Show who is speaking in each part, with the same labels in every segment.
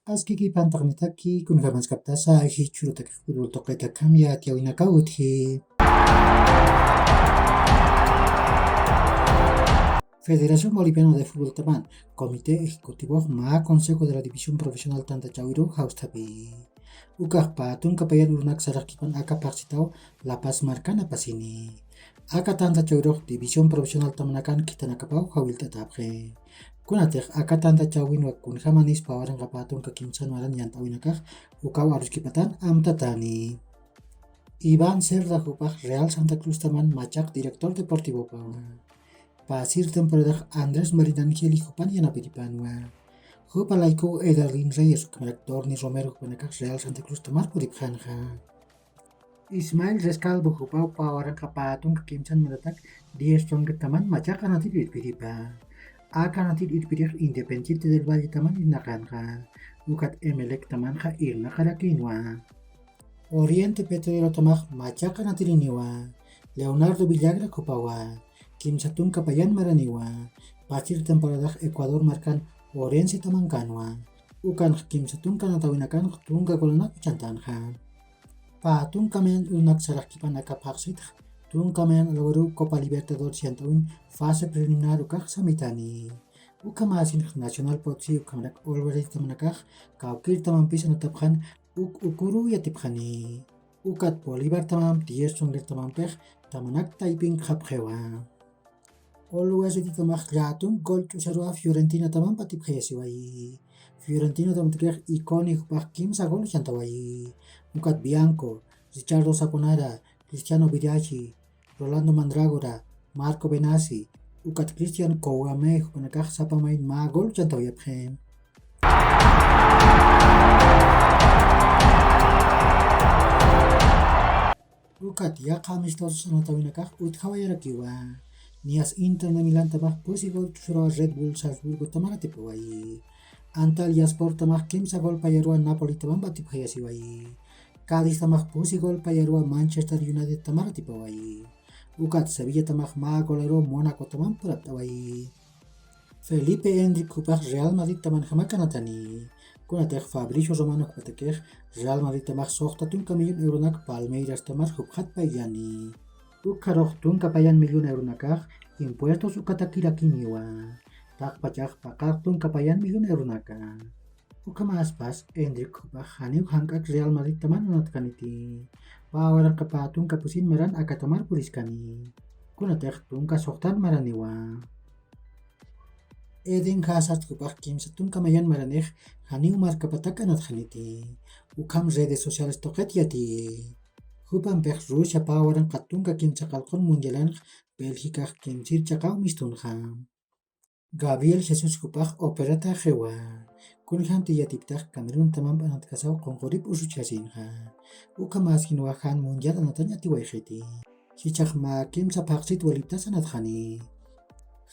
Speaker 1: Askiki pantaknitaki kunkamanskaptasa churutaki fútbol toqeta cambia tiawinakawutji. Federación Boliviana de Fútbol Taman, Comité Ejecutivo Ma Consejo de la División Profesional Tanta Chawiru Haustapi. Ukakpa tunkapayan urunak sarakipan aka paksitao La Paz Marcana pasini. Aka Tanta Chawiru División Profesional Tamanakan Kitanakapau Hawilta Tapre. Kunatek aka Tanta Chawin wakun hamanis pawaran kapatun kakimsan waran yantawinakak ukaw aruskipatan amtatani. Iván Cerda Jupaj Real Santa Cruz Taman Machak Director Deportivo Pauna. Pasir temporada Andrés Marinangeli Jupan Yanapiripanua. Jupalaiko Edarlin Reyes Director ni Romero Jupanakak Real Santa Cruz Tamar Puripjanja. Ismail Rescalvo Jupau pawaran kapatun kakimsan madatak 10 Taman Machak Anatir Piripa. Akanatir Irpirir Independiente del Valle Taman Irnakanja. Ukat Emelec Tamanja Irnakarakinwa. Oriente Petrolero Tamaj Machak Anatiriniwa. Leonardo Villagra Kupawa. Kimsatun Kapayan Maraniwa. Pasir temporada Ecuador marcan Orense Tamankanwa. Ukan Kimsatun Kanatawinakan Tunga Golanak Chantanja. Patun Kamen Unak Sarakipan Akapaksit. Tunkamen Alwaru Copa Libertadores Yantawin fase preliminar ukak samitani. Ukamasin Nacional Potsi ukamarak Olvares Tamanakak Kaukir Taman Pisa Natapjan Ukuru Yatipjani. Ukat Bolivar Tamam Tier Songer Tamampej Tamanak Taiping Japjewa. Always Tamak Latun Gol Chusarua Fiorentina Tamam Patipjesiwai. Fiorentina Tamantakek Iconic Kim Sagol Chantawai. Ukat Bianco, Richardo Saponara, Cristiano Viriachi, Rolando Mandragora, Marco Benassi, Ukat Christian Kouame, Jupanakak Sapamain Magol Chantawayapjem. Ukat yak amistosos Sanatawinakak Uthawayarakiwa. Nias Inter de Milan Tabak Pusigol Chusura Red Bull Salzburgo Tamaratipuai. Antalya Sport Tamak Kimsa Gol Payarua Napoli Taman Batipayasiwai. Cádiz Tamak Pusigol Payarua Manchester United Tamaratipuai. Ukat Sevilla Tamak Magolero Monaco Taman Puratawai. Felipe Hendrik Kupach Real Madrid Taman Hamakanatani. Kunatek Fabricio Romano Kupatekech Real Madrid Tamak Sohta Tunka Million Euronak Palmeiras Tamar Huphat Payani. Ukarok Tunka Payan Million Euronakach Impuestos Ukatakira Kiniwa. Tak pacak pakak Tunka Payan Million Euronaka. Ukamas pas Hendrik Kupach Haniuk Hankak Real Madrid Taman Unatkaniti. Pawaran kapatun kapusin maran akatamar puliskani. Kunatek Tunka Sohtan Maraniwa. Eden Hazard Kupach Kimsatun Kamayan Maranech Haniu Markapatak Anathaniti. Ukam redes sociales toket yati. Hupan pech Rusia pawaran katunka kimsakalkon mundialan Belgica kimsir chakao mistunja. Gabriel Jesus Kupach operata jewa. Kunhan tiyatiptach Camerún tamam anatkasao konkorip usuchasinja. Ukamas kinwahan mundial anatanya tiwaijeti. Hichak ma kimsa paksit waliptas anathani.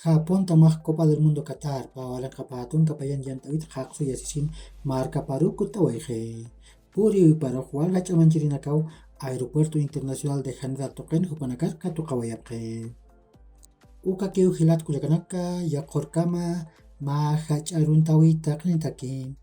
Speaker 1: Japón tamaj Copa del Mundo Qatar pawaran kapatun kapayan yantawit hakso yasisin marca paru kutawaije. Puri para jugar la chamanchirinakau Aeropuerto Internacional de Haneda Token Jupanakar Katukawayapke. Uka keu hilat kuyakanaka yakorkama ma hacharuntawi taknitaki.